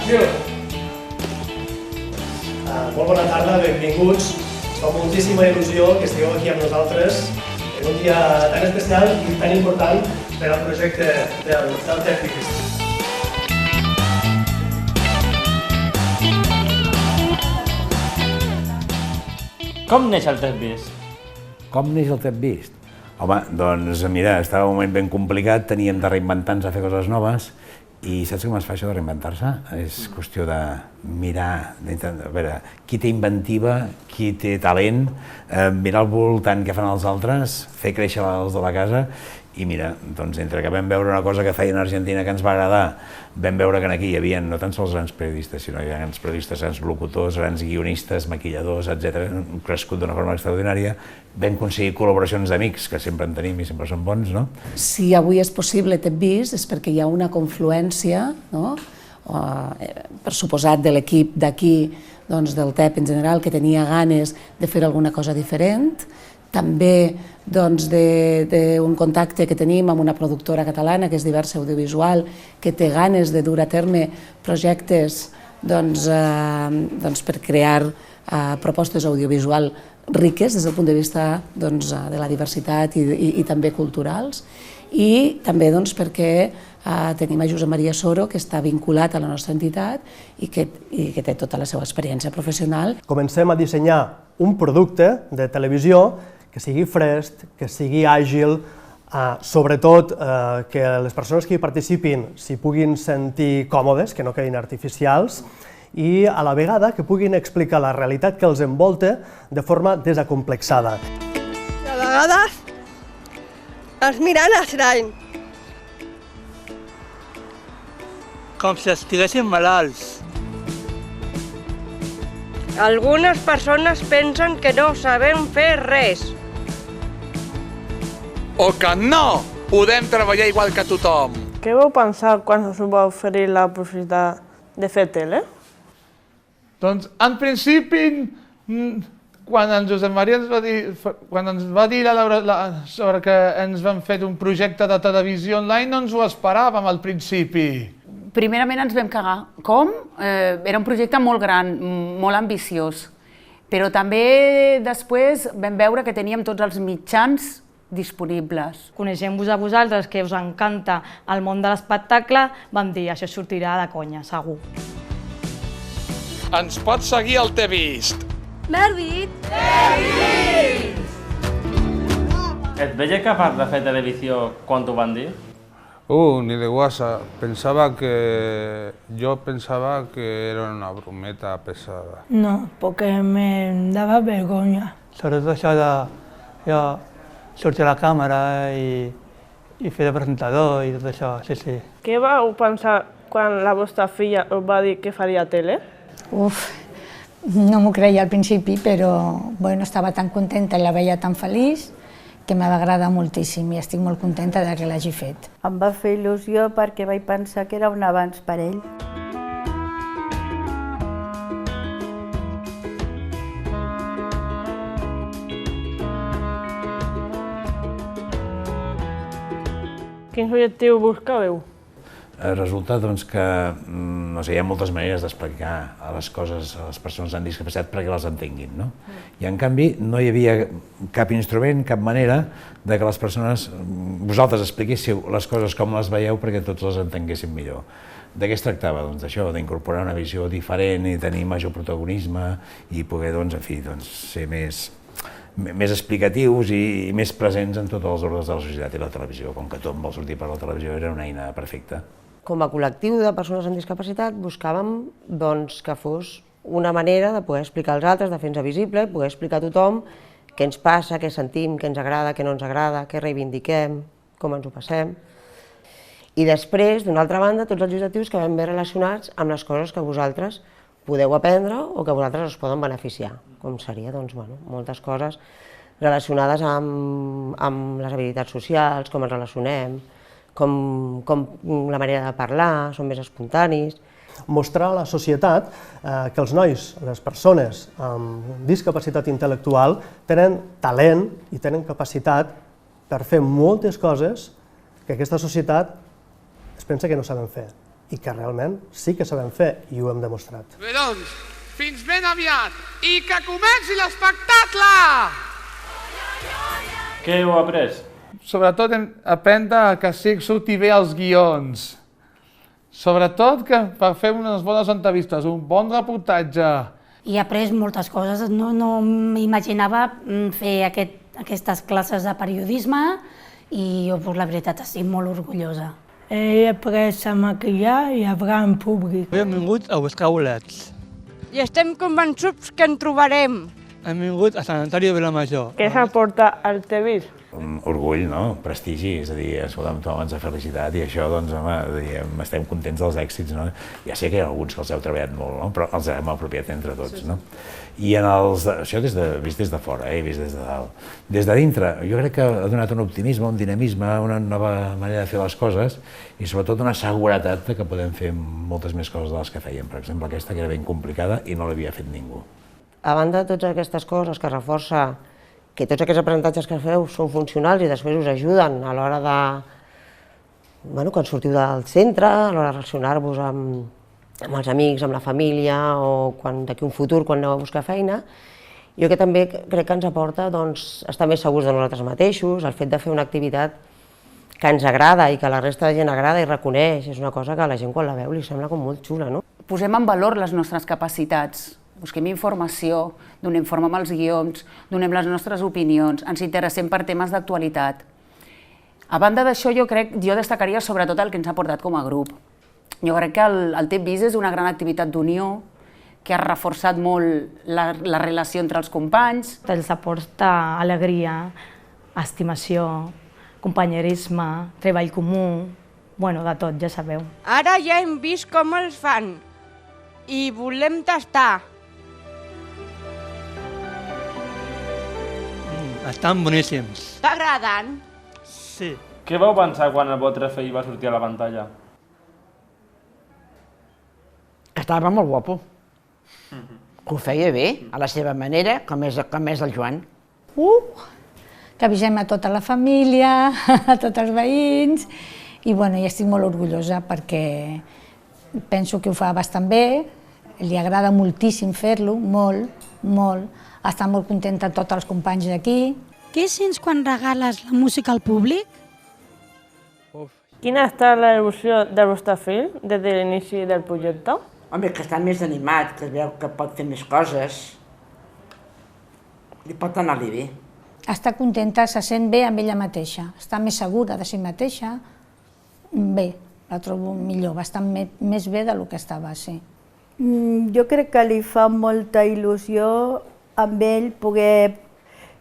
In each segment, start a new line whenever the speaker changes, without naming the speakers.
Molt bona tarda, benvinguts. Ens fa moltíssima il·lusió que estigueu aquí amb nosaltres en un dia tan especial i tan important per al projecte del TEPBIS.
Com neix el TEPBIS?
Com neix el TEPBIS? Home, doncs mira, estava un moment ben complicat, teníem de reinventar-nos a fer coses noves i saps com es fa això de reinventar-se? És qüestió de mirar, a veure, qui té inventiva, qui té talent, mirar al voltant què fan els altres, fer créixer els de la casa i mira, doncs entre que vam veure una cosa que feien a Argentina que ens va agradar, vam veure que aquí hi havia no tan sols grans periodistes, sinó hi havia grans periodistes, grans locutors, grans guionistes, maquilladors, etc. Han crescut d'una forma extraordinària. Vam aconseguir col·laboracions d'amics, que sempre en tenim i sempre són bons, no?
Si avui és possible TEPBIS és perquè hi ha una confluència, no? Per suposat de l'equip d'aquí, del TEP en general, que tenia ganes de fer alguna cosa diferent, també d'un contacte que tenim amb una productora catalana que és Diversa Audiovisual, que té ganes de dur a terme projectes per crear propostes audiovisuals riques des del punt de vista de la diversitat i també culturals, i també perquè tenim a Josep Maria Soro, que està vinculat a la nostra entitat i que té tota la seva experiència professional.
Comencem a dissenyar un producte de televisió que sigui fresc, que sigui àgil, sobretot que les persones que hi participin s'hi puguin sentir còmodes, que no quedin artificials, i a la vegada que puguin explicar la realitat que els envolta de forma desacomplexada.
A vegades els miren estrany.
Com si estiguessin malalts.
Algunes persones pensen que no sabem fer res.
O que no podem treballar igual que tothom.
Què vau pensar quan us va oferir la possibilitat de fer tele?
Doncs, en principi, quan en Josep Maria ens va dir la Laura sobre que ens van fer un projecte de televisió online, no ens ho esperàvem al principi.
Primerament ens vam cagar. Com? Era un projecte molt gran, molt ambiciós, però també després vam veure que teníem tots els mitjans disponibles.
Coneixent-vos a vosaltres, que us encanta el món de l'espectacle, vam dir, això sortirà de conya, segur.
Ens pots seguir al TEPBIS.
M'has dit?
Et veies capaç de fer televisió quan t'ho van dir?
Ni de guasa. Yo pensaba que era una brometa pesada.
No, porque me daba vergüenza.
Sobre todo això de sortir a la càmera i fer de presentador i tot això, sí.
Què vau pensar quan la vostra filla us va dir que faria tele?
No m'ho creia al principi, però estava tan contenta i la veia tan feliç que m'agrada moltíssim i estic molt contenta que l'hagi fet.
Em va fer il·lusió perquè vaig pensar que era un avanç per ell.
Quins objectius buscàveu?
Resulta que hi ha moltes maneres d'explicar les coses a les persones amb discapacitat perquè les entenguin, no? I en canvi no hi havia cap instrument, cap manera de que les persones, vosaltres expliquéssiu les coses com les veieu perquè tots les entenguéssim millor. De què es tractava? Doncs d'això, d'incorporar una visió diferent i tenir major protagonisme i poder, ser més explicatius i més presents en tots els ordres de la societat i la televisió. Com que tot vol sortir per la televisió, era una eina perfecta.
Com a col·lectiu de persones amb discapacitat buscàvem que fos una manera de poder explicar als altres, de fer-nos visible, poder explicar a tothom què ens passa, què sentim, què ens agrada, què no ens agrada, què reivindiquem, com ens ho passem. I després, d'una altra banda, tots els objectius que vam veure relacionats amb les coses que vosaltres podeu aprendre o que vosaltres us poden beneficiar, com seria moltes coses relacionades amb les habilitats socials, com ens relacionem, com la manera de parlar, són més espontanis.
Mostrar a la societat que els nois, les persones amb discapacitat intel·lectual, tenen talent i tenen capacitat per fer moltes coses que aquesta societat es pensa que no saben fer. i que realment sí que sabem fer i ho hem demostrat.
Bé, doncs, fins ben aviat i que comenci l'espectacle!
Què heu après?
Sobretot aprendre que sí surti bé els guions. Sobretot que per fer unes bones entrevistes, un bon reportatge.
I he après moltes coses. No m'imaginava fer aquestes classes de periodisme i jo, la veritat, estic molt orgullosa.
He après a maquillar i a parlar en públic.
Hem vingut a buscar bolets.
I estem convençuts que en trobarem.
Hem vingut a Sant Antoni de Vilamajor.
Què s'aporta al TVIS?
Orgull, no? Prestigi, és a dir, escolta'm, tothom ens ha felicitat i això, doncs, home, estem contents dels èxits, no? Ja sé que hi ha alguns que els heu treballat molt, no? Però els hem apropiat entre tots, no? I això vist des de fora, vist des de dalt. Des de dintre, jo crec que ha donat un optimisme, un dinamisme, una nova manera de fer les coses i sobretot una seguretat que podem fer moltes més coses de les que fèiem. Per exemple, aquesta que era ben complicada i no l'havia fet ningú.
A banda de totes aquestes coses que reforça que tots aquests aprenentatges que feu són funcionals i després us ajuden a l'hora de, quan sortiu del centre, a l'hora de relacionar-vos amb els amics, amb la família o d'aquí un futur, quan aneu a buscar feina, jo que també crec que ens aporta estar més segurs de nosaltres mateixos, el fet de fer una activitat que ens agrada i que la resta de gent agrada i reconeix, és una cosa que a la gent quan la veu li sembla com molt xula, no?
Posem en valor les nostres capacitats. Busquem informació, donem forma amb els guions, donem les nostres opinions, ens interessem per temes d'actualitat. A banda d'això, jo destacaria sobretot el que ens ha portat com a grup. Jo crec que el TVIS és una gran activitat d'unió, que ha reforçat molt la relació entre els companys.
Els aporta alegria, estimació, companyerisme, treball comú, de tot, ja sabeu.
Ara ja hem vist com els fan i volem tastar.
Estan boníssims.
T'agraden?
Sí.
Què vau pensar quan el vostre fill va sortir a la pantalla?
Estava molt guapo. Ho feia bé, a la seva manera, com és el Joan.
Que avisem a tota la família, a tots els veïns, i estic molt orgullosa perquè penso que ho fa bastant bé, li agrada moltíssim fer-lo, molt, molt. Està molt contenta tots els companys d'aquí.
Què sents quan regales la música al públic?
Quina ha estat l'evolució del vostre fill des de l'inici del projecte?
Home, que està més animat, que veu que pot fer més coses. Li pot anar-li bé.
Està contenta, se sent bé amb ella mateixa, està més segura de si mateixa. Bé, la trobo millor, bastant més bé del que estava, sí.
Jo crec que li fa molta il·lusió amb ell poder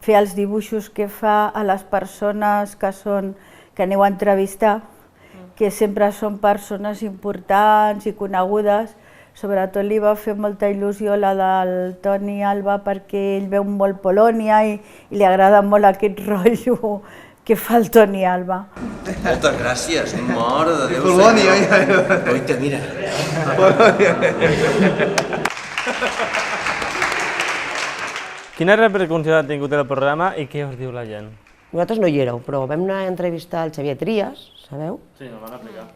fer els dibuixos que fa a les persones que aneu a entrevistar, que sempre són persones importants i conegudes. Sobretot li va fer molta il·lusió la del Toni Alba perquè ell veu molt Polònia i li agrada molt aquest rotllo que fa el Toni Alba.
Moltes gràcies, mare de Déu.
Polònia,
Oita, mira.
Quina repercussió ha tingut el programa i què us diu la gent?
Vosaltres no hi éreu, però vam anar a entrevistar el Xavier Trias, sabeu?
Sí, el van explicar.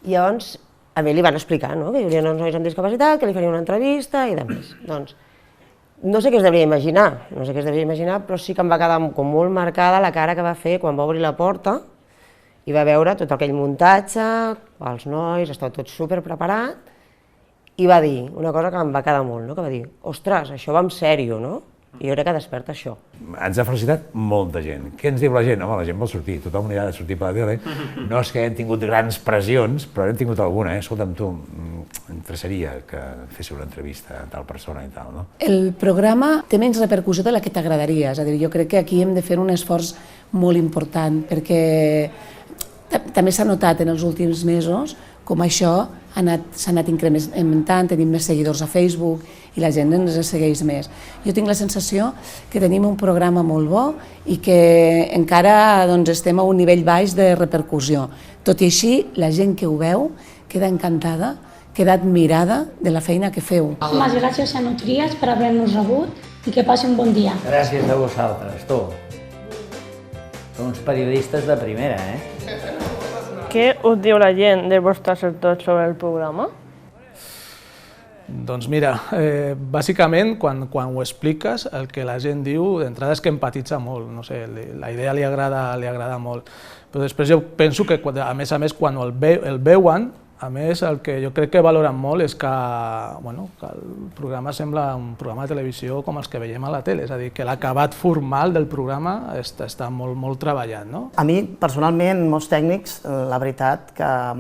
I llavors a mi li van explicar que hi hauria uns nois amb discapacitat, que li farien una entrevista i demés. Doncs no sé què es devia imaginar, però sí que em va quedar com molt marcada la cara que va fer quan va obrir la porta i va veure tot aquell muntatge, els nois, estava tot super preparat, i va dir una cosa que em va quedar molt, que va dir, ostres, això va en sèrio, no? I jo crec que desperta això.
Ens ha felicitat molta gent. Què ens diu la gent? Home, la gent vol sortir, tothom anirà a sortir per la tele. No és que hem tingut grans pressions, però hem tingut alguna. Escolta'm, tu, m'interessaria que féssiu una entrevista a tal persona i tal, no?
El programa té menys repercussió de la que t'agradaria. És a dir, jo crec que aquí hem de fer un esforç molt important, perquè també s'ha notat en els últims mesos com això s'ha anat incrementant, tenim més seguidors a Facebook i la gent ens segueix més. Jo tinc la sensació que tenim un programa molt bo i que encara estem a un nivell baix de repercussió. Tot i així, la gent que ho veu queda encantada, queda admirada de la feina que feu.
Moltes gràcies a Nutries per haver-nos rebut i que passi un bon dia.
Gràcies a vosaltres, tu. Som uns periodistes de primera, eh?
Què us diu la gent del vostre sector sobre el programa?
Doncs mira, bàsicament, quan ho expliques, el que la gent diu d'entrada és que empatitza molt, no sé, la idea li agrada molt. Però després jo penso que, a més, quan el veuen, a més, el que jo crec que valoren molt és que el programa sembla un programa de televisió com els que veiem a la tele, és a dir, que l'acabat formal del programa està molt treballat, no?
A mi, personalment, molts tècnics, la veritat que a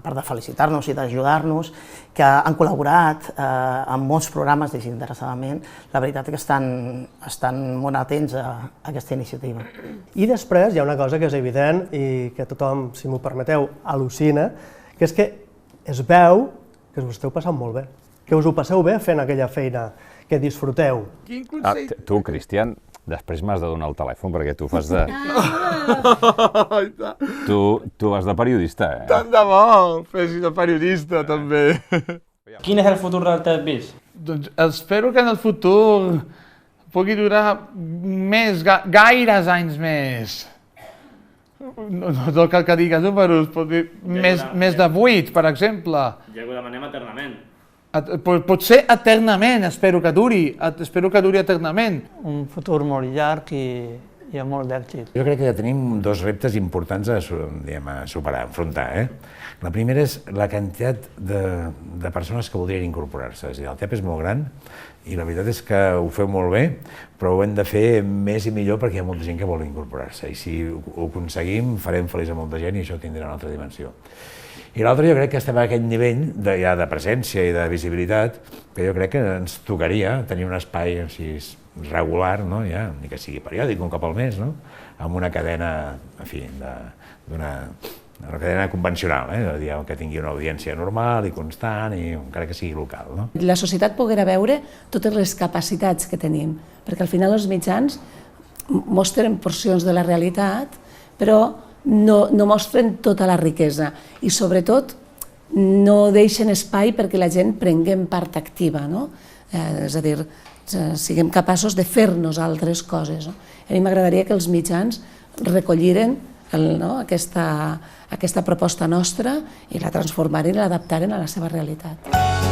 part de felicitar-nos i d'ajudar-nos, que han col·laborat en molts programes desinteressadament, la veritat és que estan molt atents a aquesta iniciativa.
I després hi ha una cosa que és evident i que tothom, si m'ho permeteu, al·lucina, que és que es veu que us ho esteu passant molt bé, que us ho passeu bé fent aquella feina, que disfruteu.
Tu, Cristian, després m'has de donar el telèfon perquè tu fas de... Tu vas de periodista, eh?
Tant de bo, fes de periodista, també.
Quin és el futur del TEDx?
Doncs espero que en el futur pugui durar gaires anys més. No cal que digues números, pot dir més de 8, per exemple.
Ja ho demanem eternament.
Potser eternament, espero que duri eternament.
Un futur molt llarg i amb molt d'èxit.
Jo crec que tenim dos reptes importants a superar, a enfrontar. La primera és la quantitat de persones que voldrien incorporar-se. És a dir, el TEP és molt gran i la veritat és que ho feu molt bé, però ho hem de fer més i millor perquè hi ha molta gent que vol incorporar-se. I si ho aconseguim, farem feliç a molta gent i això tindrà una altra dimensió. I l'altre, jo crec que estem a aquest nivell de presència i de visibilitat que jo crec que ens tocaria tenir un espai així regular, ni que sigui periòdic, un cop al mes, amb una cadena, en fi, una cadena convencional, que tingui una audiència normal i constant, i encara que sigui local.
La societat poguera veure totes les capacitats que tenim, perquè al final els mitjans mostren porcions de la realitat, però no mostren tota la riquesa i, sobretot, no deixen espai perquè la gent prenguem part activa, és a dir, siguem capaços de fer-nos altres coses. A mi m'agradaria que els mitjans recolliren aquesta proposta nostra i la transformaren i l'adaptaren a la seva realitat.